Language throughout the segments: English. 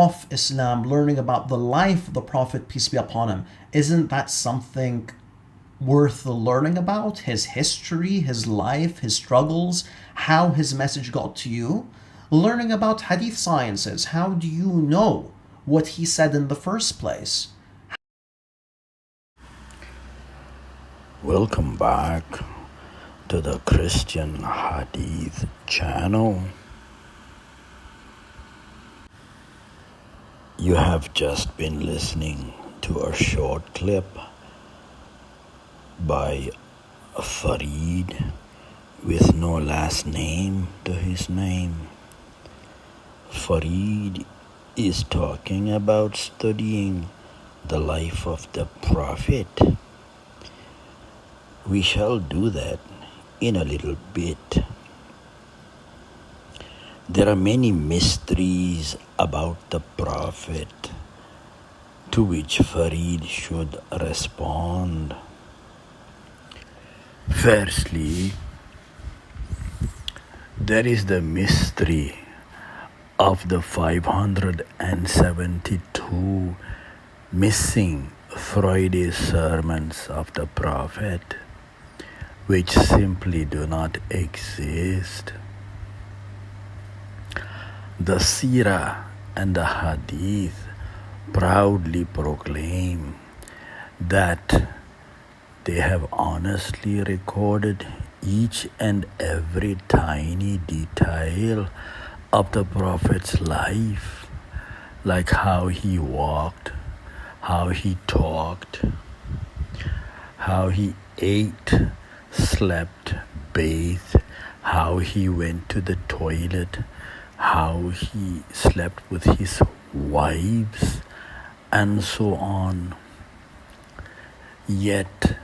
of Islam, learning about the life of the Prophet, peace be upon him, isn't that something worth learning about? His history, his life, his struggles, how his message got to you? Learning about hadith sciences, how do you know what he said in the first place? Welcome back to the Christian Hadith channel. You have just been listening to a short clip by Farid with no last name to his name. Farid is talking about studying the life of the Prophet. We shall do that in a little bit. There are many mysteries about the Prophet to which Farid should respond. Firstly, there is the mystery of the 572 missing Friday sermons of the Prophet, which simply do not exist. The Sirah and the Hadith proudly proclaim that they have honestly recorded each and every tiny detail of the Prophet's life, like how he walked, how he talked, how he ate, slept, bathed, how he went to the toilet, how he slept with his wives, and so on. Yet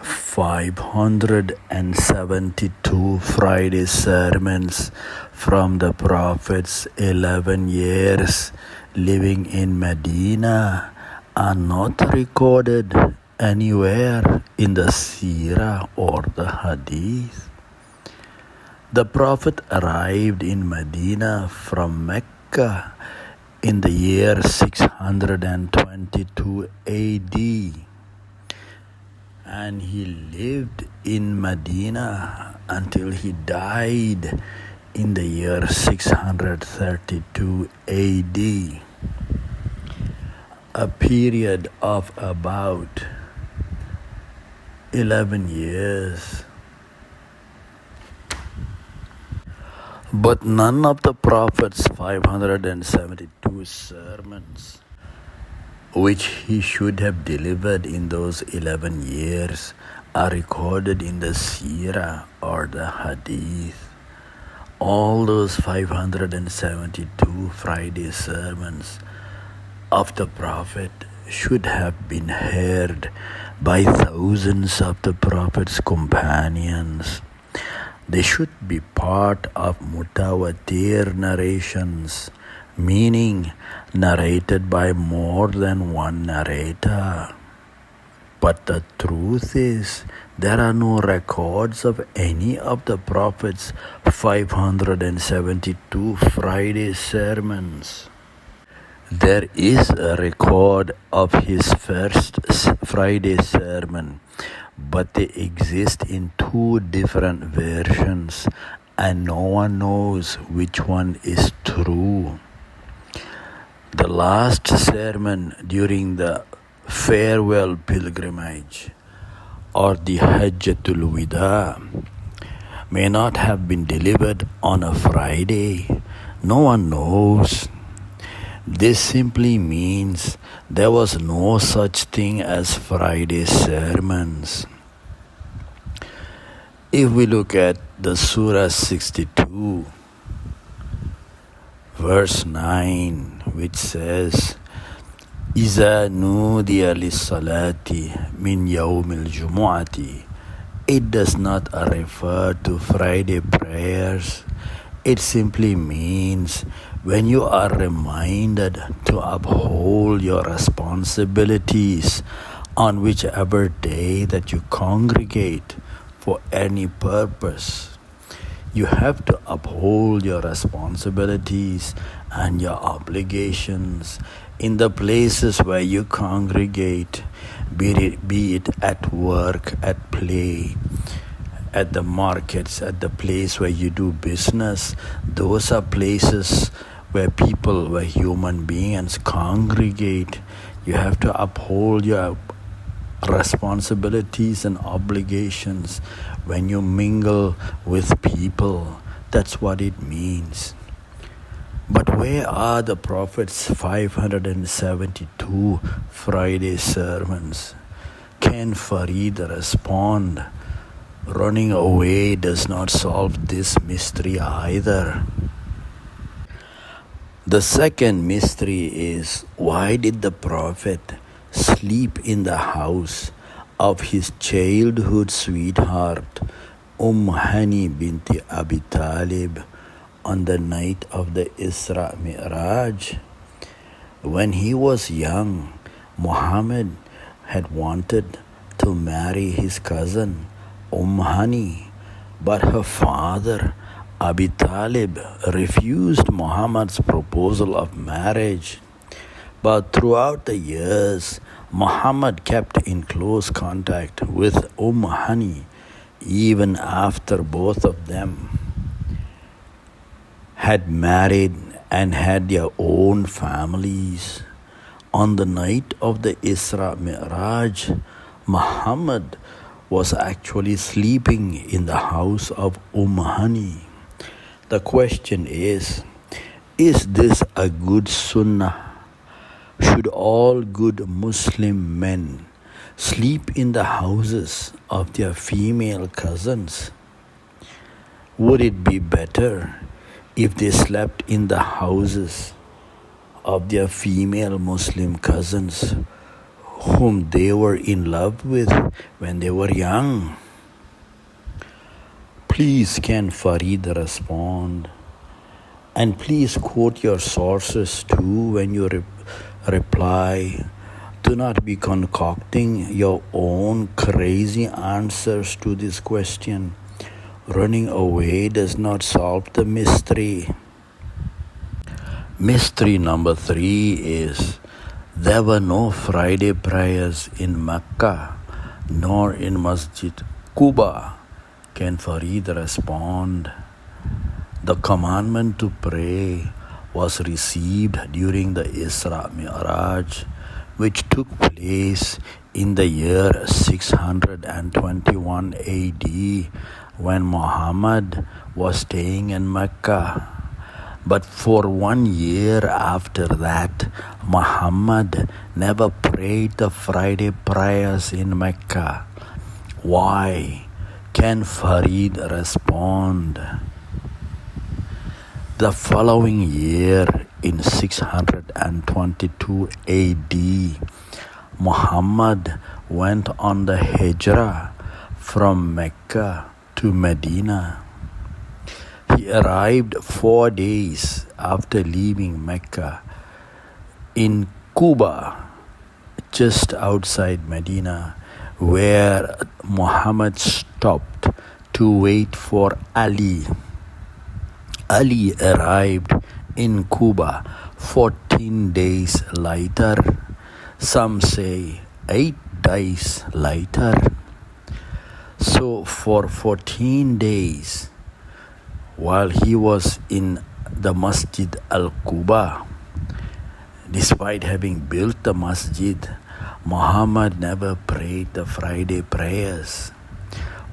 572 Friday sermons from the Prophet's 11 years living in Medina are not recorded anywhere in the Sirah or the Hadith. The Prophet arrived in Medina from Mecca in the year 622 AD, and he lived in Medina until he died in the year 632 AD, a period of about 11 years. But none of the Prophet's 572 sermons, which he should have delivered in those 11 years, are recorded in the Sirah or the Hadith. All those 572 Friday sermons of the Prophet should have been heard by thousands of the Prophet's companions. They should be part of mutawatir narrations, meaning narrated by more than one narrator. But the truth is, there are no records of any of the Prophet's 572 Friday sermons. There is a record of his first Friday sermon, but they exist in two different versions, and no one knows which one is true. The last sermon during the farewell pilgrimage or the Hajjatul Wida may not have been delivered on a Friday. No one knows. This simply means there was no such thing as Friday sermons. If we look at the Surah 62, verse 9, which says, إِذَا نُودِيَ لِلصَّلَاةِ مِنْ يَوْمِ الْجُمُعَةِ, it does not refer to Friday prayers. It simply means when you are reminded to uphold your responsibilities on whichever day that you congregate for any purpose. You have to uphold your responsibilities and your obligations in the places where you congregate, be it at work, at play, at the markets, at the place where you do business. Those are places where human beings congregate. You have to uphold your responsibilities and obligations when you mingle with people. That's what it means. But where are the Prophet's 572 Friday sermons? Can Farid respond? Running away does not solve this mystery either. The second mystery is, why did the Prophet sleep in the house of his childhood sweetheart, Hani binti Abi Talib, on the night of the Isra Mi'raj? When he was young, Muhammad had wanted to marry his cousin, Hani, but her father, Abi Talib, refused Muhammad's proposal of marriage. But throughout the years, Muhammad kept in close contact with Hani, even after both of them had married and had their own families. On the night of the Isra Mi'raj, Muhammad was actually sleeping in the house of Hani. The question is this a good sunnah? Should all good Muslim men sleep in the houses of their female cousins? Would it be better if they slept in the houses of their female Muslim cousins whom they were in love with when they were young? Please can Farid respond? And please quote your sources too when you reply. Do not be concocting your own crazy answers to this question. Running away does not solve the mystery. Mystery number 3 is, there were no Friday prayers in Mecca nor in Masjid Quba. Can Farid respond? The commandment to pray was received during the Isra Mi'raj, which took place in the year 621 AD, when Muhammad was staying in Mecca. But for 1 year after that, Muhammad never prayed the Friday prayers in Mecca. Why? Can Farid respond? The following year, in 622 AD, Muhammad went on the Hijrah from Mecca to Medina. He arrived 4 days after leaving Mecca in Quba, just outside Medina, where Muhammad stopped to wait for Ali. Ali arrived in Quba 14 days later. Some say 8 days later. So for 14 days, while he was in the Masjid al-Quba, despite having built the masjid, Muhammad never prayed the Friday prayers.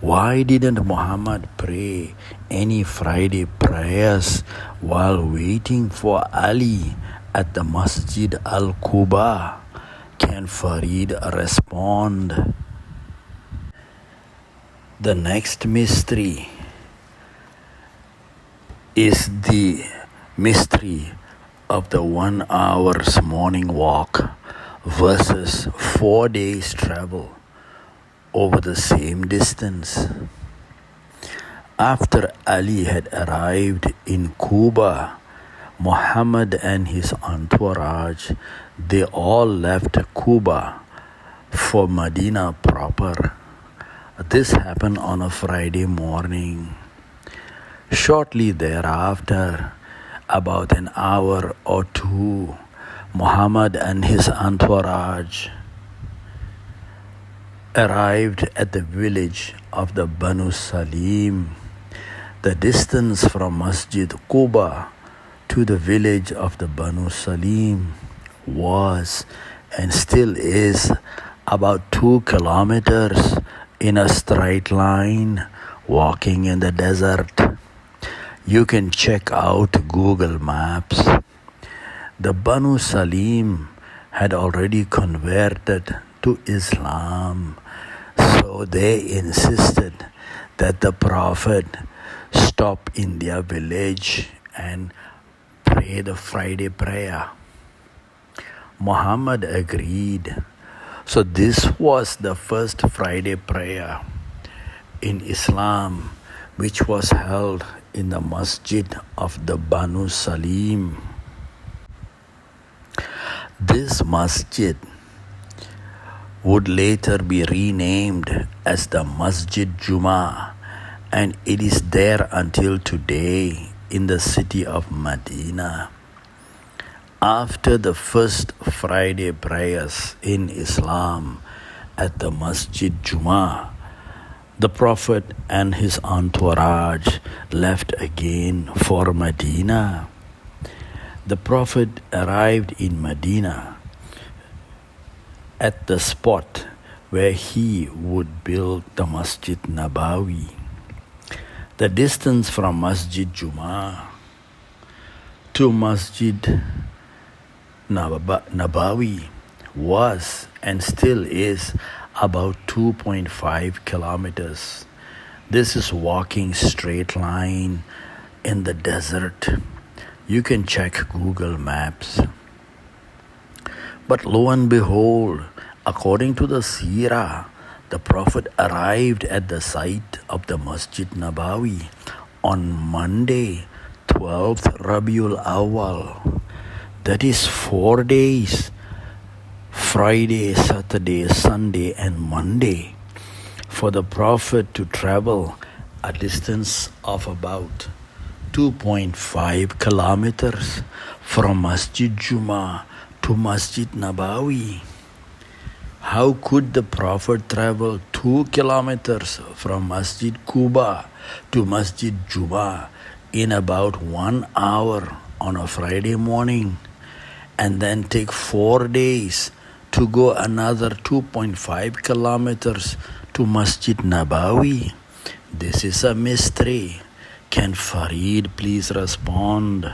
Why didn't Muhammad pray any Friday prayers while waiting for Ali at the Masjid al-Quba? Can Farid respond? The next mystery is the mystery of the 1 hour's morning walk versus 4 days travel over the same distance. After Ali had arrived in Quba, Muhammad and his entourage, they all left Quba for Medina proper. This happened on a Friday morning. Shortly thereafter, about an hour or two, Muhammad and his entourage arrived at the village of the Banu Salim. The distance from Masjid Quba to the village of the Banu Salim was and still is about 2 kilometers in a straight line, walking in the desert. You can check out Google Maps. The Banu Salim had already converted to Islam, so they insisted that the Prophet stop in their village and pray the Friday prayer. Muhammad agreed. So this was the first Friday prayer in Islam, which was held in the masjid of the Banu Salim. This masjid would later be renamed as the Masjid Juma, and it is there until today in the city of Medina. After the first Friday prayers in Islam at the Masjid Juma, the Prophet and his entourage left again for Medina. The Prophet arrived in Medina at the spot where he would build the Masjid Nabawi. The distance from Masjid Juma to Masjid Nabawi was and still is about 2.5 kilometers. This is walking straight line in the desert. You can check Google Maps. But lo and behold, according to the Seerah, the Prophet arrived at the site of the Masjid Nabawi on Monday, 12th Rabiul Awal. That is 4 days, Friday, Saturday, Sunday and Monday, for the Prophet to travel a distance of about 2.5 kilometers from Masjid Juma to Masjid Nabawi. How could the Prophet travel 2 kilometers from Masjid Quba to Masjid Juma in about 1 hour on a Friday morning, and then take 4 days to go another 2.5 kilometers to Masjid Nabawi? This is a mystery. Can Farid please respond?